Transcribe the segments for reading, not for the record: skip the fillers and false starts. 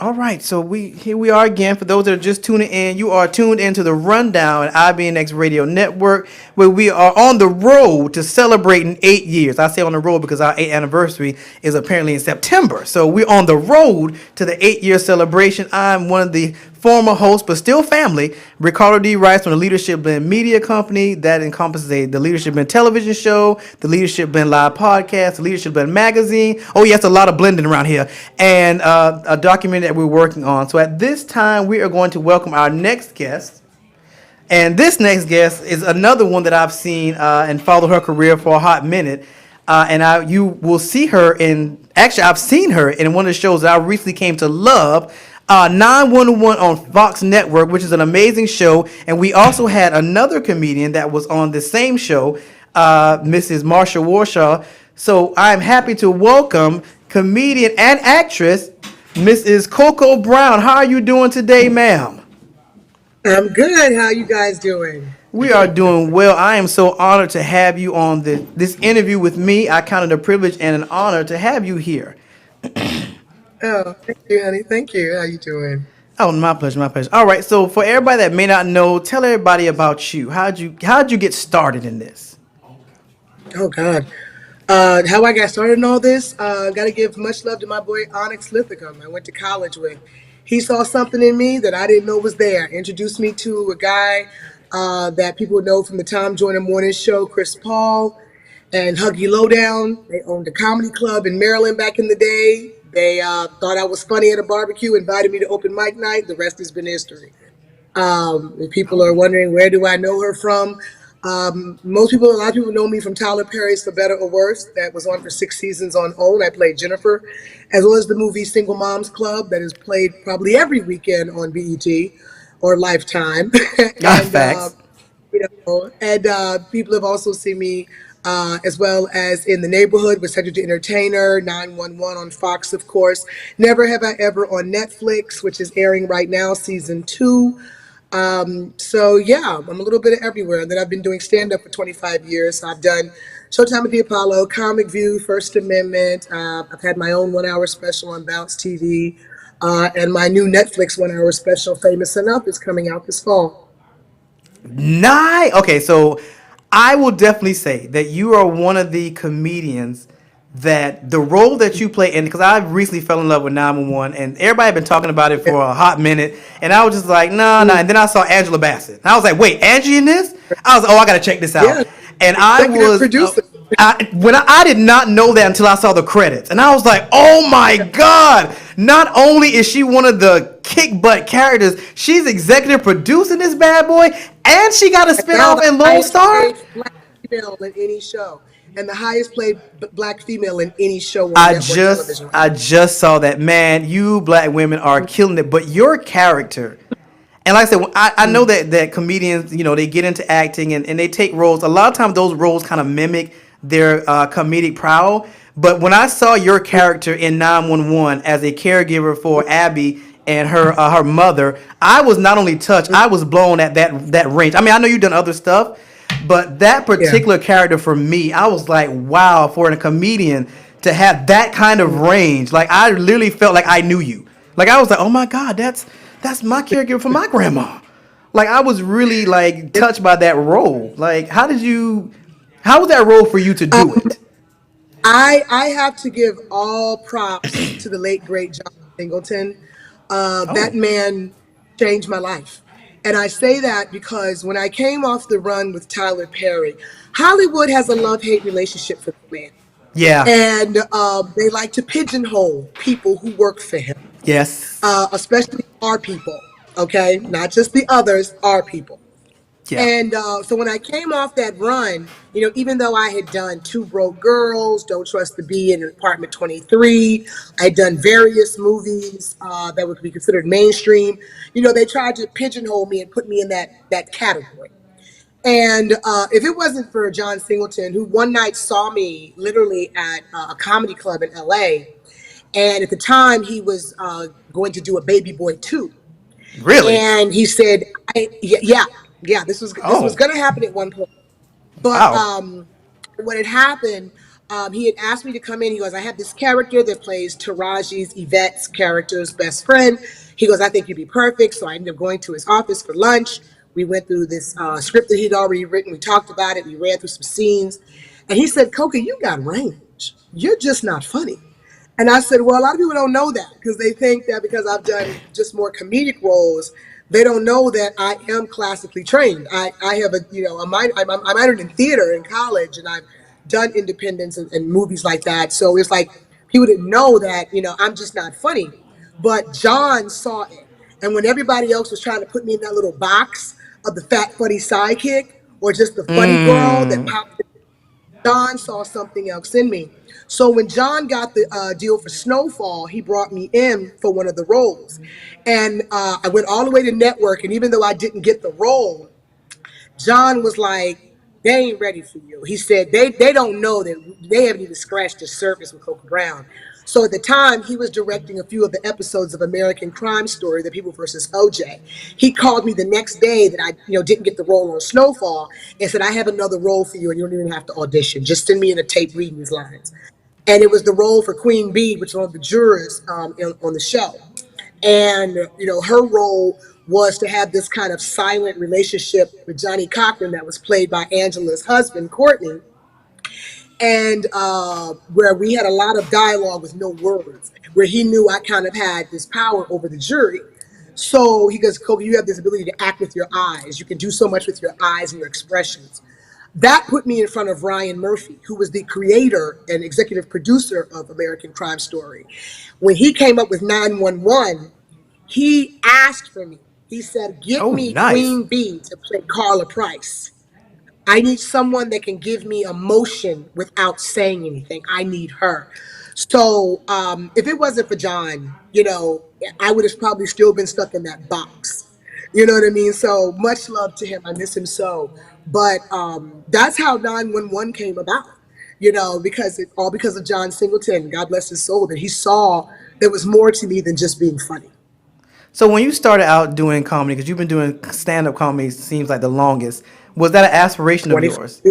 All right, so here we are again. For those that are just tuning in, you are tuned into the Rundown at IBNX Radio Network, where we are on the road to celebrating 8 years. I say on the road because our 8th anniversary is apparently in September. So we're on the road to the 8-year celebration. I'm one of the former hosts, but still family, Ricardo D. Rice from the Leadership Blend Media Company. That encompasses the Leadership Blend television show, the Leadership Blend live podcast, the Leadership Blend magazine. Oh, yes, a lot of blending around here. And a documentary that we're working on. So at this time, we are going to welcome our next guest. And this next guest is another one that I've seen and followed her career for a hot minute. You will see her actually, I've seen her in one of the shows that I recently came to love, 911 on Fox Network, which is an amazing show. And we also had another comedian that was on the same show, Mrs. Marsha Warshaw. So I'm happy to welcome comedian and actress, Mrs. Coco Brown. How are you doing today, ma'am? I'm good. How you guys doing? We are doing well. I am so honored to have you on this interview with me. I count it a privilege and an honor to have you here. Oh, thank you, honey. Thank you. How you doing? Oh, my pleasure, my pleasure. All right, so for everybody that may not know, tell everybody about you. How'd you get started in this? Oh God. How I got started in all this? Got to give much love to my boy Onyx Lithicum. I went to college with. He saw something in me that I didn't know was there. Introduced me to a guy that people know from the Tom Joyner Morning Show, Chris Paul and Huggy Lowdown. They owned a comedy club in Maryland back in the day. They thought I was funny at a barbecue, invited me to open mic night. The rest has been history. If people are wondering where do I know her from, a lot of people know me from Tyler Perry's For Better or Worse. That was on for 6 seasons on OWN. I played Jennifer, as well as the movie Single Moms Club that is played probably every weekend on BET or Lifetime. Facts. People have also seen me as well as in The Neighborhood with Cedric the Entertainer, 911 on Fox, of course. Never Have I Ever on Netflix, which is airing right now, season 2. So yeah, I'm a little bit of everywhere. And then I've been doing stand-up for 25 years. So I've done Showtime at the Apollo, Comic View, First Amendment. I've had my own 1-hour special on Bounce TV. And my new Netflix 1-hour special, Famous Enough, is coming out this fall. Nice. Okay, so I will definitely say that you are one of the comedians that the role that you play in, because I recently fell in love with 911 and everybody had been talking about it for a hot minute, and I was just like, nah. And then I saw Angela Bassett. And I was like, wait, Angie in this? I was like, oh, I gotta check this out. Yeah. And I was producer. I did not know that until I saw the credits, and I was like, oh my God, not only is she one of the kick butt characters, she's executive producing this bad boy, and she got a spinoff in Lone Star. Black female in any show. And the highest paid black female in any show on I network television. just saw that. Man, you black women are killing it. But your character, and like I said, I know that comedians, they get into acting and they take roles. A lot of times those roles kind of mimic their comedic prowl. But when I saw your character in 911 as a caregiver for Abby and her mother, I was not only touched, I was blown at that range. I mean, I know you've done other stuff, but that particular character for me, I was like, wow, for a comedian to have that kind of range. Like, I literally felt like I knew you. Like, I was like, oh my God, that's my caregiver for my grandma. Like, I was really like touched by that role. Like, how was that role for you to do it? I have to give all props to the late, great John Singleton. That man changed my life. And I say that because when I came off the run with Tyler Perry, Hollywood has a love-hate relationship for the man. Yeah. And they like to pigeonhole people who work for him. Yes. Especially our people, okay? Not just the others, our people. Yeah. And so when I came off that run, even though I had done Two Broke Girls, Don't Trust the Bee, and Apartment 23, I'd done various movies that would be considered mainstream. They tried to pigeonhole me and put me in that category. And if it wasn't for John Singleton, who one night saw me literally at a comedy club in LA, and at the time he was going to do a Baby Boy 2. Really? And he said, this was going to happen at one point. But wow. What had happened, He had asked me to come in. He goes, I have this character that plays Taraji's Yvette's character's best friend. He goes, I think you'd be perfect. So I ended up going to his office for lunch. We went through this script that he'd already written. We talked about it. We ran through some scenes. And he said, Coca, you got range. You're just not funny. And I said, well, a lot of people don't know that because they think that because I've done just more comedic roles, they don't know that I am classically trained. I have I minored in theater in college, and I've done independents and movies like that. So it's like people didn't know that, I'm just not funny. But John saw it. And when everybody else was trying to put me in that little box of the fat, funny sidekick or just the funny girl that popped, John saw something else in me. So when John got the deal for Snowfall, he brought me in for one of the roles. And I went all the way to network. And even though I didn't get the role, John was like, they ain't ready for you. He said, they don't know that they haven't even scratched the surface with Coca Brown. So at the time, he was directing a few of the episodes of American Crime Story, The People versus OJ. He called me the next day that I didn't get the role on Snowfall and said, I have another role for you and you don't even have to audition. Just send me in a tape reading these lines. And it was the role for Queen Bee, which was one of the jurors on the show. And, her role was to have this kind of silent relationship with Johnny Cochran that was played by Angela's husband, Courtney. And where we had a lot of dialogue with no words, where he knew I kind of had this power over the jury. So he goes, Kobe, you have this ability to act with your eyes. You can do so much with your eyes and your expressions. That put me in front of Ryan Murphy, who was the creator and executive producer of American Crime Story. When he came up with 911, he asked for me. He said, get me nice. Queen Bee to play Carla Price. I need someone that can give me emotion without saying anything. I need her. So if it wasn't for John, I would have probably still been stuck in that box. You know what I mean? So much love to him. I miss him so. But that's how 911 came about, because because of John Singleton, God bless his soul, that he saw there was more to me than just being funny. So when you started out doing comedy, because you've been doing stand-up comedy seems like the longest, was that an aspiration of yours?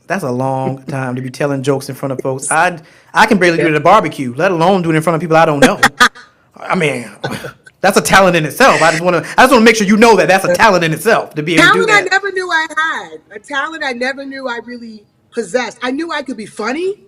That's a long time to be telling jokes in front of folks. I can barely do it at a barbecue, let alone do it in front of people I don't know. I mean, that's a talent in itself. I just want to make sure you know that that's a talent in itself to be able to do that. Talent I never knew I had. A talent I never knew I really possessed. I knew I could be funny,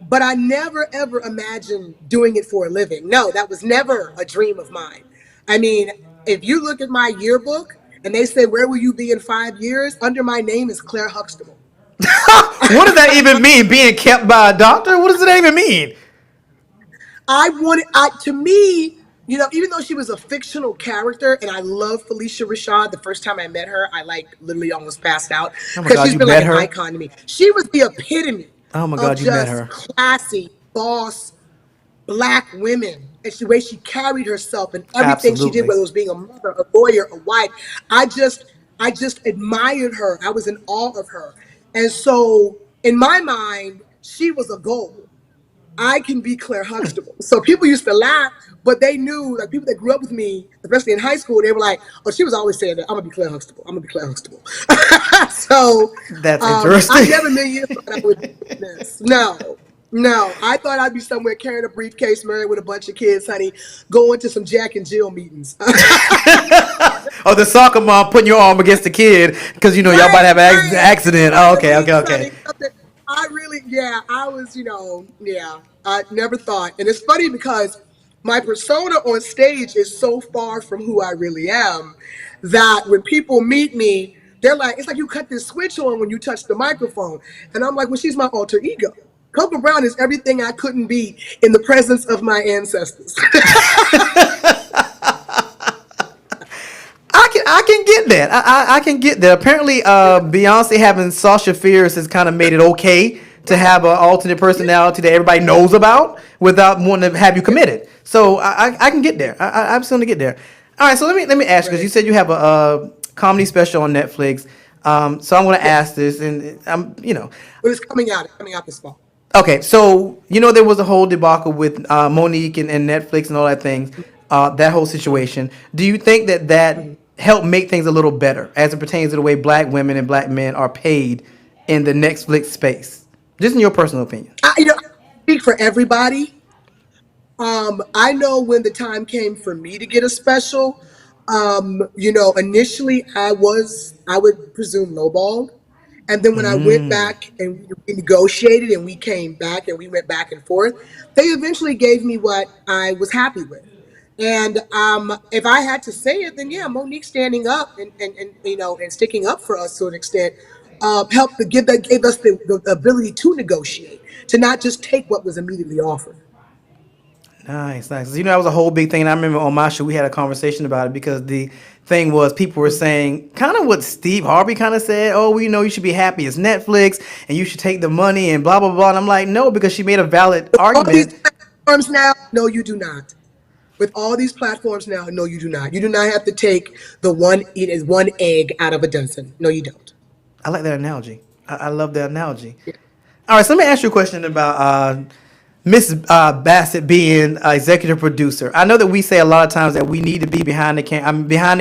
but I never ever imagined doing it for a living. No, that was never a dream of mine. I mean, if you look at my yearbook and they say, where will you be in 5 years? Under my name is Claire Huxtable. What does that even mean? Being kept by a doctor? What does it even mean? To me, even though she was a fictional character, and I love Felicia Rashad, the first time I met her, I literally almost passed out because she's been like an icon to me. She was the epitome of just classy, boss, Black women, and the way she carried herself and everything she did, whether it was being a mother, a lawyer, a wife. I just admired her. I was in awe of her. And so in my mind, she was a goal. I can be Claire Huxtable. So people used to laugh, but they knew, like people that grew up with me, especially in high school, they were like, oh, she was always saying that, I'm going to be Claire Huxtable. I'm going to be Claire Huxtable. So that's interesting. I never million years thought I would do this. No, I thought I'd be somewhere carrying a briefcase, married with a bunch of kids, honey, going to some Jack and Jill meetings. Oh, the soccer mom putting your arm against the kid because y'all might have an accident. Oh, okay. I never thought. And it's funny because my persona on stage is so far from who I really am that when people meet me, they're like, it's like you cut this switch on when you touch the microphone. And I'm like, well, she's my alter ego. Coca Brown is everything I couldn't be in the presence of my ancestors. I can get that. I can get that. Apparently, Beyonce having Sasha Fierce has kind of made it okay to have an alternate personality that everybody knows about without wanting to have you committed. So I can get there. I absolutely get there. All right, so let me ask you, because you said you have a comedy special on Netflix. So I'm going to ask this, and But it's coming out this fall. Okay, so there was a whole debacle with Monique and Netflix and all that things, that whole situation. Do you think that helped make things a little better as it pertains to the way Black women and Black men are paid in the Netflix space? Just in your personal opinion. I speak for everybody. I know when the time came for me to get a special, initially I would presume lowballed. And then when I went back and we negotiated and we came back and we went back and forth, they eventually gave me what I was happy with. And if I had to say it, then yeah, Monique standing up and sticking up for us to an extent helped to gave us the ability to negotiate, to not just take what was immediately offered. Nice, nice. You know, that was a whole big thing. And I remember on my show we had a conversation about it because the thing was people were saying kind of what Steve Harvey kind of said. Oh, well, you know, you should be happy as Netflix and you should take the money and blah blah blah. And I'm like, no, because she made a valid All these argument. platforms now, no, you do not. With all these platforms now, no, you do not. You do not have to take the one eat as one egg out of a dozen. No, you don't. I like that analogy. I love that analogy. All right, so let me ask you a question about Miss Bassett being executive producer. I know that we say a lot of times that we need to be behind the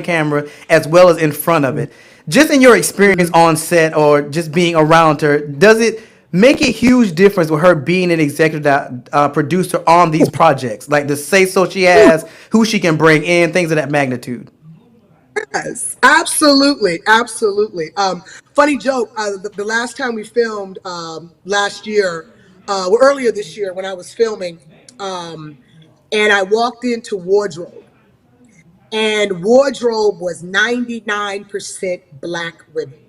camera as well as in front of it. Just in your experience on set or just being around her, does it make a huge difference with her being an executive producer on these projects? Like the say so she has, who she can bring in, things of that magnitude. Yes, absolutely, absolutely. Funny joke. The last time we filmed last year, earlier this year when I was filming, and I walked into wardrobe, and wardrobe was 99% black women.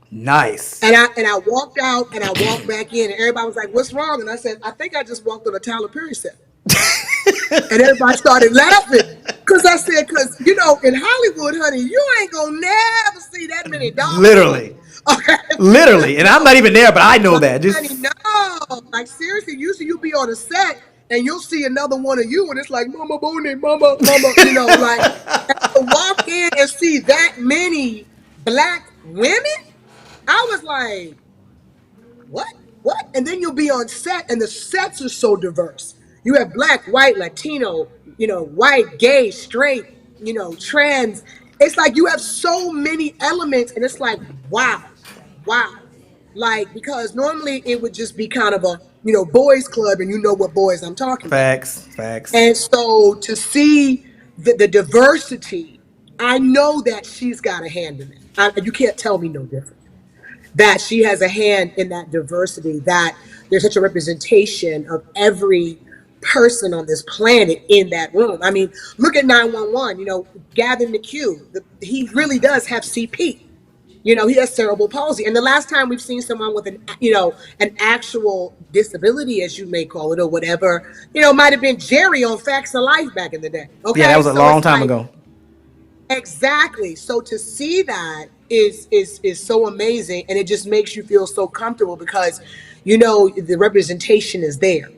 Nice. And I walked out and I walked back in, and everybody was like, "What's wrong?" And I said, "I think I just walked on a Tyler Perry set." And everybody started laughing because I said, "Because in Hollywood, honey, you ain't gonna never see that many dark women." Literally. Okay. Literally. And I'm not even there, but I know But that. honey, Just no, like seriously, usually you be on a set and you'll see another one of you, and it's like Mama Boney, Mama, Mama, like and to walk in and see that many black women, I was like, what? What? And then you'll be on set, and the sets are so diverse. You have black, white, Latino, white, gay, straight, trans. It's like you have so many elements, and it's like, wow, wow. Like, because normally it would just be kind of a, boys club, and you know what boys I'm talking about. facts, facts. And so to see the diversity, I know that she's got a hand in it. You can't tell me no different, that she has a hand in that diversity, that there's such a representation of every person on this planet in that room. I mean, look at 911, Gavin McHugh, he really does have CP. He has cerebral palsy. And the last time we've seen someone with an actual disability, as you may call it, or whatever, might have been Jerry on Facts of Life back in the day. Yeah, that Okay. was a So long it's time like, ago. exactly. So to see that is so amazing, and it just makes you feel so comfortable because the representation is there.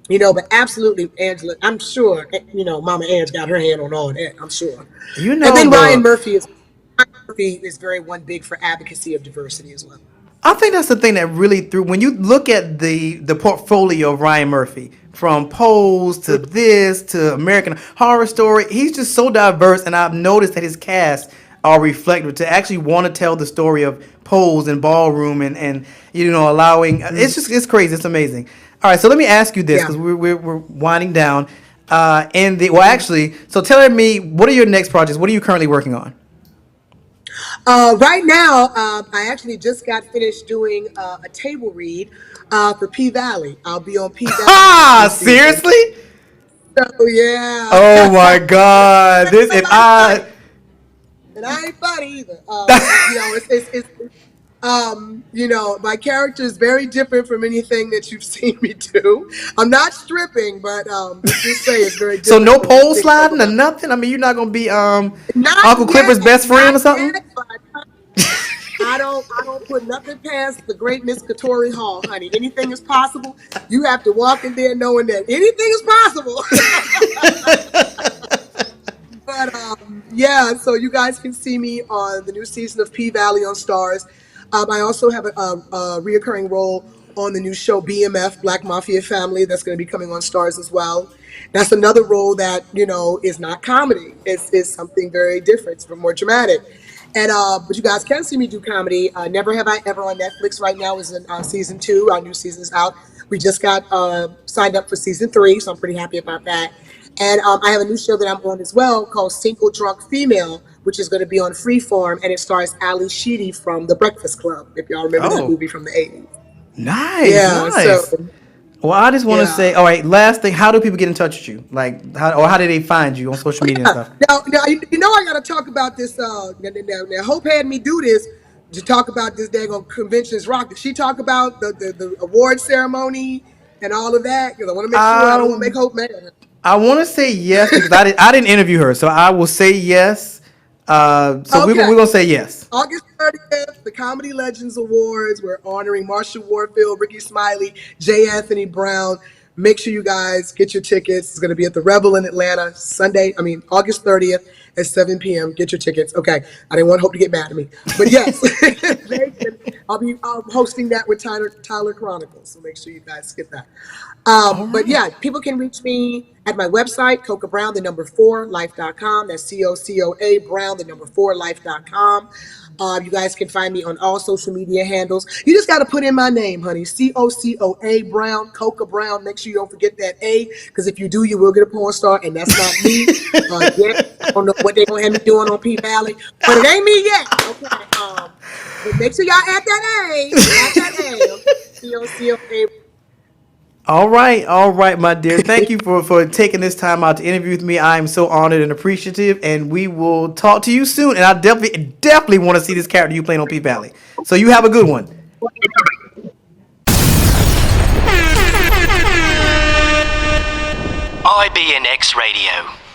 But absolutely, Angela, I'm sure Mama Ange got her hand on all that. I'm sure. You And know then the Ryan Murphy is very one big for advocacy of diversity as well. I think that's the thing that really threw when you look at the portfolio of Ryan Murphy from Pose to this to American Horror Story. He's just so diverse, and I've noticed that his cast are reflective to actually want to tell the story of Pose and Ballroom and allowing it's crazy, it's amazing. All right, so let me ask you this Yeah. because we're winding down. Actually, so tell me, what are your next projects? What are you currently working on? Right now, I actually just got finished doing a table read for P Valley. I'll be on P Valley this Ah, new season. seriously? So yeah, Oh my God! This it's a and lot of I. funny, and I ain't funny either. My character is very different from anything that you've seen me do. I'm not stripping, but let's just say it's very So different no from pole anything else sliding or that I've. nothing. I mean, you're not gonna be Not Uncle Clifford's yet, best friend not or something. yet, but I don't put nothing past the great Miss Katori Hall, honey. Anything is possible. You have to walk in there knowing that anything is possible. But yeah, so you guys can see me on the new season of P Valley on Stars. I also have a reoccurring role on the new show BMF, Black Mafia Family, that's going to be coming on Stars as well. That's another role that is not comedy. It's something very different. It's more dramatic. And but you guys can see me do comedy. Never Have I Ever on Netflix right now is in season 2. Our new season is out. We just got signed up for season 3, so I'm pretty happy about that. And I have a new show that I'm on as well called Single Drunk Female, which is going to be on Freeform, and it stars Ali Sheedy from The Breakfast Club, if y'all remember that Oh, movie from the 80s. nice, Yeah, so nice. Well, I just want to say, yeah. all right, last thing, how do people get in touch with you? Like, how do they find you on social media and stuff? Now, you know I got to talk about this. Now, Hope had me do this to talk about this daggone conventions rock. Did she talk about the award ceremony and all of that? Because I want to make sure I don't want to make I Hope mad. I want to say yes because I didn't interview her, so I will say yes. So we're Okay. gonna say yes. August 30th, the Comedy Legends Awards. We're honoring Marsha Warfield, Ricky Smiley, J. Anthony Brown. Make sure you guys get your tickets. It's going to be at the Rebel in Atlanta, August 30th at 7 p.m. Get your tickets. Okay. I didn't want Hope to get mad at me. But yes, I'll be hosting that with Tyler Chronicles. So make sure you guys get that. All But right. yeah, people can reach me at my website, Coca Brown, the number 4life.com. That's COCOA Brown, the number 4life.com. You guys can find me on all social media handles. You just got to put in my name, honey. COCOA Brown, Coca Brown. Make sure you don't forget that A, because if you do, you will get a porn star, and that's not me. Yeah, I don't know what they're going to have me doing on P Valley, but it ain't me yet. Okay. But make sure y'all add that A. Add that A. Okay. COCOA. All right, my dear. Thank you for taking this time out to interview with me. I am so honored and appreciative, and we will talk to you soon. And I definitely want to see this character you playing on P Valley. So you have a good one. IBNX Radio.